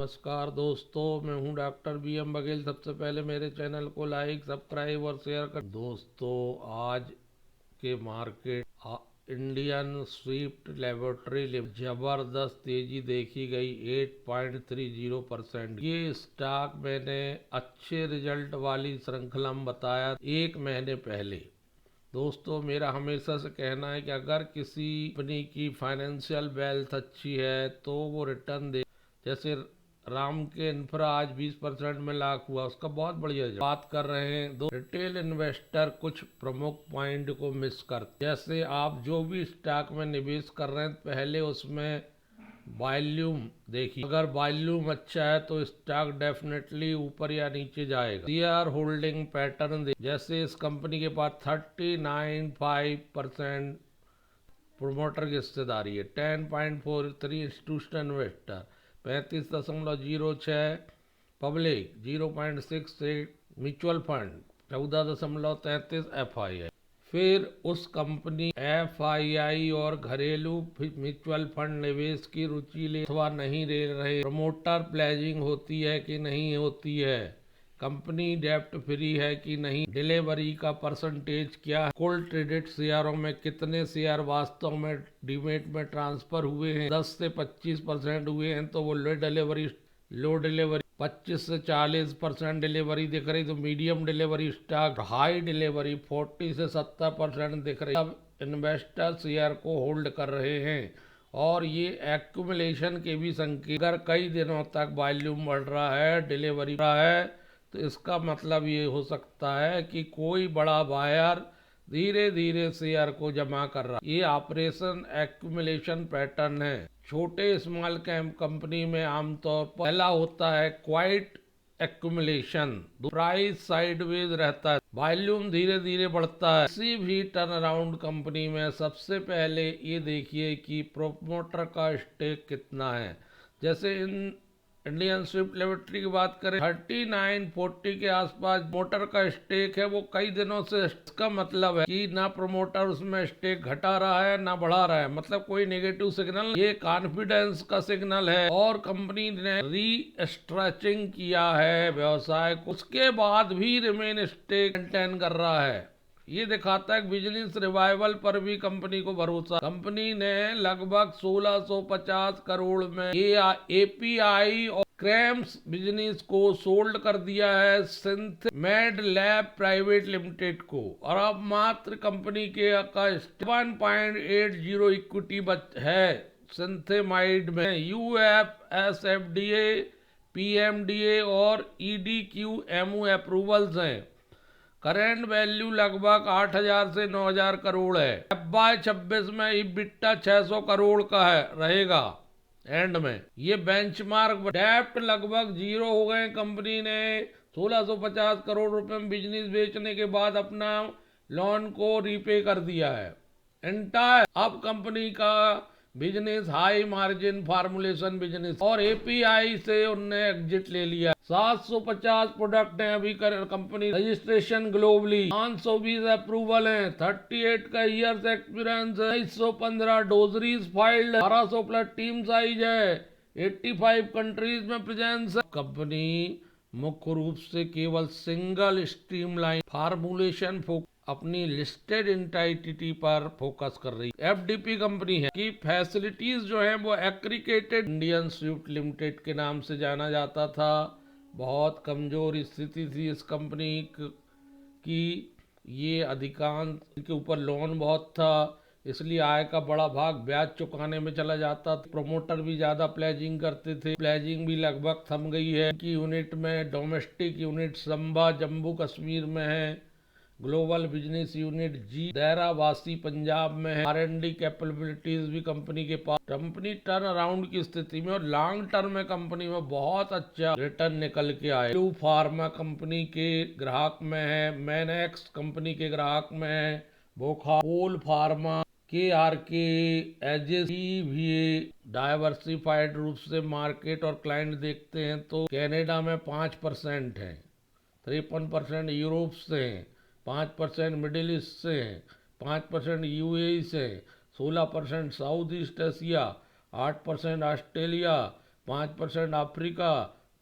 नमस्कार दोस्तों, मैं हूं डॉक्टर BM बघेल। सबसे पहले मेरे चैनल को लाइक, सब्सक्राइब और शेयर कर। दोस्तों, आज के मार्केट इंडियन स्विफ्ट लैबोरेटरी जबरदस्त तेजी देखी गई 8.30%। ये स्टॉक मैंने अच्छे रिजल्ट वाली श्रृंखला में बताया 1 महीने पहले। दोस्तों, मेरा हमेशा से कहना है कि अगर किसी कंपनी की फाइनेंशियल वेल्थ अच्छी है तो वो रिटर्न दे। जैसे राम के इंफ्रा आज 20% में लाख हुआ, उसका बहुत बढ़िया बात कर रहे हैं। दो रिटेल इन्वेस्टर कुछ प्रमुख पॉइंट को मिस करते, जैसे आप जो भी स्टॉक में निवेश कर रहे हैं पहले उसमें वॉल्यूम देखिए। अगर वॉल्यूम अच्छा है तो स्टॉक डेफिनेटली ऊपर या नीचे जाएगा। शेयर होल्डिंग पैटर्न जैसे इस कंपनी के पास 39.5% प्रोमोटर की हिस्सेदारी है, 10.43 institutional investor, 35.06 public, 0.68 mutual fund, 14.33 FII। फिर उस कंपनी FII और घरेलू म्यूचुअल फंड निवेश की रुचि ले अथवा नहीं ले रहे, प्रमोटर प्लेजिंग होती है कि नहीं होती है, कंपनी डेप्ट फ्री है कि नहीं, डिलीवरी का परसेंटेज क्या है, कुल ट्रेडेड शेयरों में कितने शेयर वास्तव में डीमेट में ट्रांसफर हुए हैं। 10 से 25% हुए हैं तो वो लो डिलीवरी 25 से 40% डिलीवरी दिख रही, तो medium delivery stock, high delivery 40 से 70% दिख रही। अब इन्वेस्टर शेयर को होल्ड कर रहे हैं और ये एक्यूमुलेशन के भी संकेत। अगर कई दिनों तक वॉल्यूम बढ़ रहा है, डिलीवरी रहा है, तो इसका मतलब ये हो सकता है कि कोई बड़ा बायर धीरे धीरे शेयर को जमा कर रहा है। ये ऑपरेशन एक्यूमुलेशन पैटर्न है। छोटे स्मॉल कैप कंपनी में आमतौर पर पहला होता है क्वाइट एक्यूमुलेशन, प्राइस साइडवेज रहता है, वॉल्यूम धीरे धीरे बढ़ता है। किसी भी टर्न अराउंड कंपनी में सबसे पहले ये देखिए कि प्रोमोटर का स्टेक कितना है। जैसे इंडियन स्विफ्ट लैबोरेटरी की बात करें, 39-40 के आसपास मोटर का स्टेक है, वो कई दिनों से। इसका मतलब है कि ना प्रमोटर उसमें स्टेक घटा रहा है ना बढ़ा रहा है, मतलब कोई नेगेटिव सिग्नल, ये कॉन्फिडेंस का सिग्नल है। और कंपनी ने रीस्ट्रक्चरिंग किया है व्यवसाय को, उसके बाद भी रिमेन स्टेक मेंटेन कर रहा है। ये दिखाता है बिजनेस रिवाइवल पर भी कंपनी को भरोसा। कंपनी ने लगभग 1650 करोड़ में API और क्रैम्स बिजनेस को सोल्ड कर दिया है सिंथमेड लैब प्राइवेट लिमिटेड को, और अब मात्र कंपनी के का 1.80 इक्विटी है सिंथेमाइड में। UFS FDA PMDA और EDQMO अप्रूवल्स हैं। करेंट वैल्यू लगभग 8000 से 9000 करोड़ है। FY26 में EBITDA 600 करोड़ का है रहेगा एंड में। ये बेंचमार्क डेप्ट लगभग जीरो हो गए। कंपनी ने 1650 करोड़ रुपए में बिजनेस बेचने के बाद अपना लोन को रीपे कर दिया है एंटायर। अब कंपनी का business high margin formulation business और API से उनने एग्जिट ले लिया। 750 प्रोडक्ट हैं अभी कर कंपनी रजिस्ट्रेशन ग्लोबली, 520 अप्रूवल हैं, 38 का ईयर्स एक्सपीरियंस है, 115 डोजरीज फाइल्ड, 1200 प्लस टीम साइज है, 85 कंट्रीज में प्रेजेंस है। कंपनी मुख्य रूप से केवल सिंगल स्ट्रीमलाइन फार्मुलेशन अपनी लिस्टेड एंटिटी पर फोकस कर रही। FDP कंपनी है कि फैसिलिटीज जो है वो एग्रीगेटेड इंडियन स्विफ्ट लिमिटेड के नाम से जाना जाता था। बहुत कमजोर स्थिति थी इस कंपनी की। ये अधिकांश के ऊपर लोन बहुत था, इसलिए आय का बड़ा भाग ब्याज चुकाने में चला जाता था। प्रोमोटर भी ज्यादा प्लेजिंग करते थे, प्लेजिंग भी लगभग थम गई है। की यूनिट में डोमेस्टिक यूनिट संभा जम्मू कश्मीर में है, ग्लोबल बिजनेस यूनिट दैरावासी पंजाब में है, R&D कैपेबिलिटीज भी कंपनी के पास। कंपनी टर्न अराउंड की स्थिति में और लॉन्ग टर्म में कंपनी में बहुत अच्छा रिटर्न निकल के आए। ब्लू फार्मा कंपनी के ग्राहक में है, मैनेक्स कंपनी के ग्राहक में है, पोल फार्मा, KRK, एजिस भी। डाइवर्सिफाइड रूप से मार्केट और क्लाइंट देखते हैं तो कनाडा में 5% है, 53% यूरोप से हैं, 5% मिडिल ईस्ट से हैं, 5% UAE से, 16% south east Asia, 8% Australia, 5% Africa,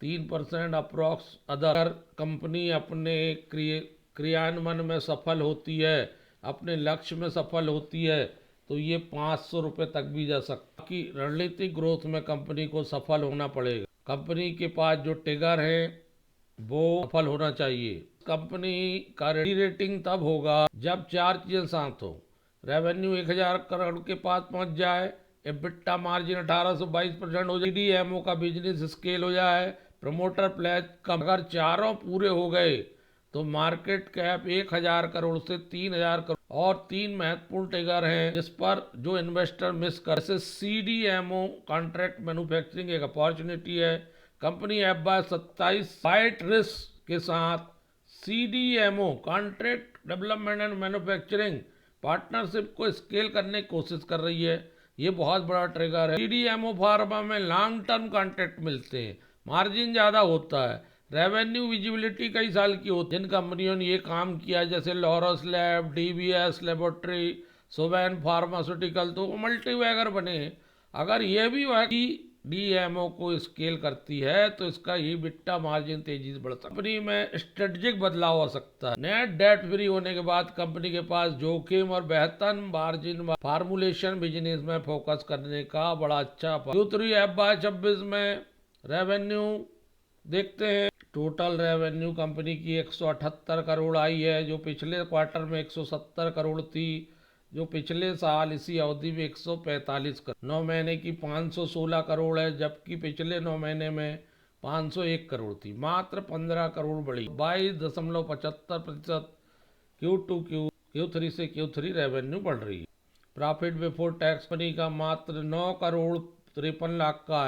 3% approx other. Company अपने क्रियान्वयन में सफल होती है, अपने लक्ष्य में सफल होती है, तो ये 500 रुपये तक भी जा सकता कि रणनीतिक ग्रोथ में कंपनी को सफल होना पड़ेगा। कंपनी के पास जो ट्रिगर है वो सफल होना चाहिए। कंपनी का रेटिंग तब होगा जब 4 चीजें साथ हो। रेवेन्यू 1000 करोड़ के पास पहुंच जाए, एबिटा मार्जिन 18 से 22% हो जाए, सीडीएमओ का बिजनेस स्केल हो जाए, प्रमोटर प्लेज कम। अगर चारों पूरे हो गए तो मार्केट कैप 1000 करोड़ से 3000 करोड़। और 3 महत्वपूर्ण ट्रिगर हैं जिस पर जो इन्वेस्टर मिस कर, जैसे सीडीएमओ कॉन्ट्रैक्ट मैन्युफैक्चरिंग एक अपॉर्चुनिटी है। कंपनी FY27 फाइट रिस्क के साथ CDMO contract development and manufacturing partnership को स्केल करने की कोशिश कर रही है। ये बहुत बड़ा ट्रिगर है। सीडीएमओ फार्मा में लॉन्ग टर्म कॉन्ट्रैक्ट मिलते हैं, मार्जिन ज़्यादा होता है, रेवेन्यू विजिबिलिटी कई साल की होती है। जिन कंपनियों ने ये काम किया जैसे लॉरस लैब, डीबीएस लेबोरेटरी, सोवैन फार्मास्यूटिकल, तो वो मल्टीबैगर बने। अगर ये भी वह डीएमओ को स्केल करती है तो इसका ये बिट्टा मार्जिन तेजी से बढ़ सकता है। कंपनी में स्ट्रेटेजिक बदलाव हो सकता है। नेट डेट फ्री होने के बाद कंपनी के पास जोखिम और बेहतर मार्जिन फार्मूलेशन बिजनेस में फोकस करने का बड़ा अच्छा Q3 FY26 में रेवेन्यू देखते हैं। टोटल रेवेन्यू कंपनी की 178 करोड़ आई है, जो पिछले क्वार्टर में 170 करोड़ थी, जो पिछले साल इसी अवधि में 145 करोड़। 9 महीने की 516 करोड़ है, जबकि पिछले 9 महीने में 501 करोड़ थी, मात्र 15 करोड़ बढ़ी। 22.75% Q3 से Q3 रेवेन्यू बढ़ रही है। प्रॉफिट बिफोर टैक्स कंपनी का मात्र 9 करोड़ 53 लाख का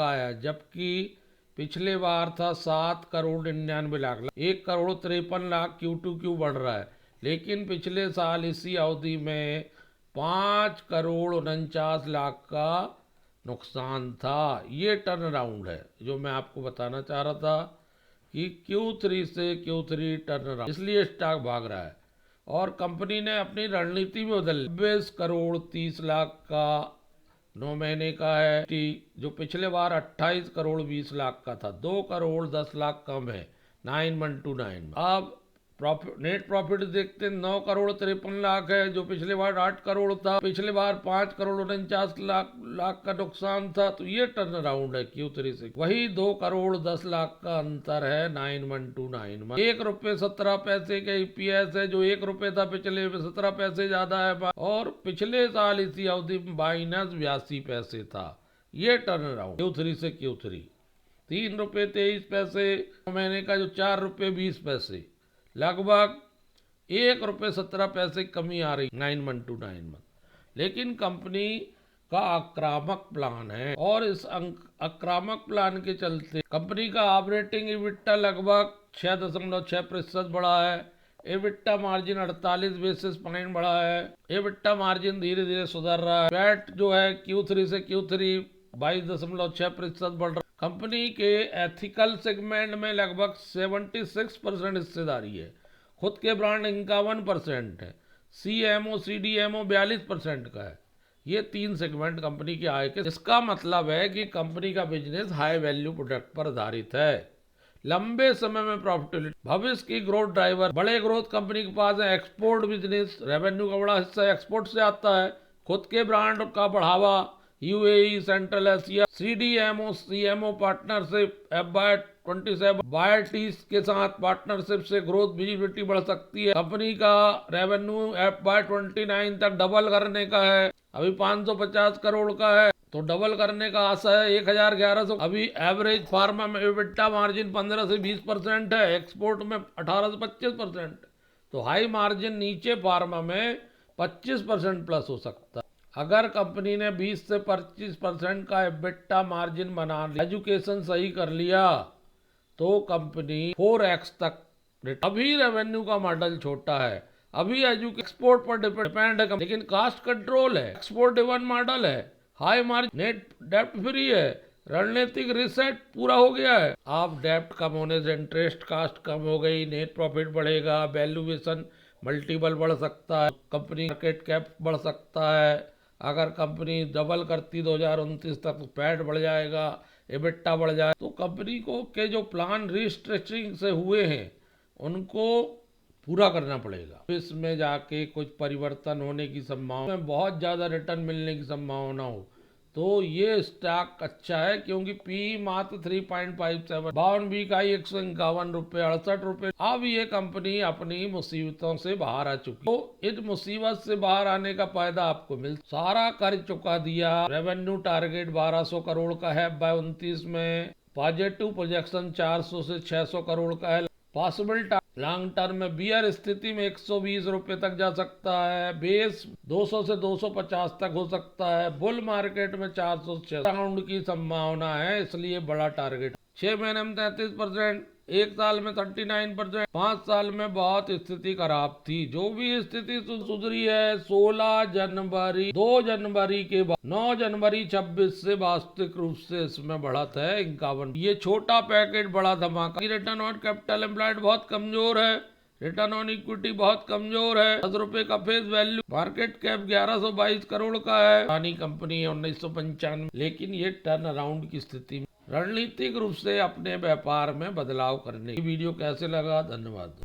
आया, जबकि पिछले बार था 7 करोड़ 99 लाख। 1 करोड़ 53 लाख Q2Q बढ़ रहा है, लेकिन पिछले साल इसी अवधि में 5 करोड़ 49 लाख का नुकसान था। ये टर्न अराउंड है जो मैं आपको बताना चाह रहा था कि Q3 से Q3 टर्न अराउंड, इसलिए स्टॉक भाग रहा है। और कंपनी ने अपनी रणनीति भी बदल, 20 करोड़ 30 लाख का 9 महीने का है, जो पिछले बार 28 करोड़ 20 लाख का था, 2 करोड़ 10 लाख कम है 9129। अब नेट प्रॉफिट देखते हैं, 9 करोड़ 53 लाख है, जो पिछले बार 8 करोड़ था, पिछले बार 5 करोड़ 49 लाख का नुकसान था। तो ये टर्न अराउंड है Q3 से। वही 2 करोड़ 10 लाख का अंतर है 9129। 1 रुपये 17 पैसे का EPS है, जो 1 रुपये था पिछले में 17 पैसे ज्यादा है, और पिछले साल इसी अवधि में -82 पैसे था। ये टर्न अराउंड Q3 से Q3। 3 रुपये 23 पैसे महीने का, जो 4 रुपये 20 पैसे, लगभग 1 रुपये 17 पैसे कमी आ रही 9129 में। लेकिन कंपनी का आक्रामक प्लान है, और इस आक्रामक प्लान के चलते कंपनी का ऑपरेटिंग EBITDA लगभग 6.6% बढ़ा है। EBITDA मार्जिन 48 बेसिस पॉइंट बढ़ा है। EBITDA मार्जिन धीरे धीरे सुधर रहा है। पैट जो है Q3 से Q3 22.6% बढ़ रहा है। कंपनी के एथिकल सेगमेंट में लगभग 76% हिस्सेदारी है। खुद के ब्रांड 51% है। CMO CDMO 42% का है। ये 3 सेगमेंट कंपनी के आय के, इसका मतलब है कि कंपनी का बिजनेस हाई वैल्यू प्रोडक्ट पर आधारित है। लंबे समय में प्रॉफिटेबिलिटी, भविष्य की ग्रोथ ड्राइवर, बड़े ग्रोथ कंपनी के पास है। एक्सपोर्ट बिजनेस, रेवेन्यू का बड़ा हिस्सा एक्सपोर्ट से आता है। खुद के ब्रांड का बढ़ावा, UAE, central Asia, CDMO CMO partnership, FY27 बायोटीज के साथ पार्टनरशिप से ग्रोथ विजिबिलिटी बढ़ सकती है। कंपनी का रेवेन्यू FY29 तक डबल करने का है, अभी 550 करोड़ का है, तो डबल करने का आशा है 1100। अभी एवरेज फार्मा में EBITDA मार्जिन 15 से 20% है, एक्सपोर्ट में 18 से 25%, तो हाई मार्जिन नीचे फार्मा में 25% प्लस हो सकता है। अगर कंपनी ने 20 से 25% का EBITDA मार्जिन बना लिया, एजुकेशन सही कर लिया, तो कंपनी 4x तक। अभी रेवेन्यू का मॉडल छोटा है, अभी एक्सपोर्ट पर डिपेंड है, लेकिन कास्ट कंट्रोल है, एक्सपोर्ट ड्रिवन मॉडल है, हाई मार्जिन, नेट डेप्ट फ्री है, रणनीतिक रिसेट पूरा हो गया है। आप डेप्ट कम होने से इंटरेस्ट कास्ट कम हो गई, नेट प्रॉफिट बढ़ेगा, वैल्यूएशन मल्टीपल बढ़ सकता है, कंपनी मार्केट कैप बढ़ सकता है, अगर कंपनी डबल करती 2029 तक तो पैट बढ़ जाएगा, एबिटा बढ़ जाए। तो कंपनी को के जो प्लान रिस्ट्रक्चरिंग से हुए हैं उनको पूरा करना पड़ेगा। इसमें जाके कुछ परिवर्तन होने की संभावना, बहुत ज़्यादा रिटर्न मिलने की संभावना हो तो ये स्टॉक अच्छा है, क्योंकि पी मात्र 3.57, 52 इकाई 151 रुपये 68 रुपये। अब ये कंपनी अपनी मुसीबतों से बाहर आ चुकी, तो इस मुसीबत से बाहर आने का फायदा आपको मिल, सारा कर चुका दिया। रेवेन्यू टारगेट 1200 करोड़ का है FY29 में, पॉजिटिव प्रोजेक्शन 400 से 600 करोड़ का है। पॉसिबल लॉन्ग टर्म में बियर स्थिति में 120 रुपए तक जा सकता है, बेस 200 से 250 तक हो सकता है, बुल मार्केट में 400 से राउंड की संभावना है, इसलिए बड़ा टारगेट। 6 महीने में 33%, 1 साल में 39%, 5 साल में बहुत स्थिति खराब थी। जो भी स्थिति सुधरी है 16 जनवरी 2 जनवरी के बाद 9 जनवरी 26 से वास्तविक रूप से इसमें बढ़त है 51। ये छोटा पैकेट बड़ा धमाका। रिटर्न ऑन कैपिटल एम्प्लॉयड बहुत कमजोर है, रिटर्न ऑन इक्विटी बहुत कमजोर है, 10 रुपए का face value, market cap 1122 crore का है, पुरानी कंपनी है 1995, लेकिन ये टर्न अराउंड की स्थिति में रणनीतिक रूप से अपने व्यापार में बदलाव करने। वीडियो कैसे लगा? धन्यवाद।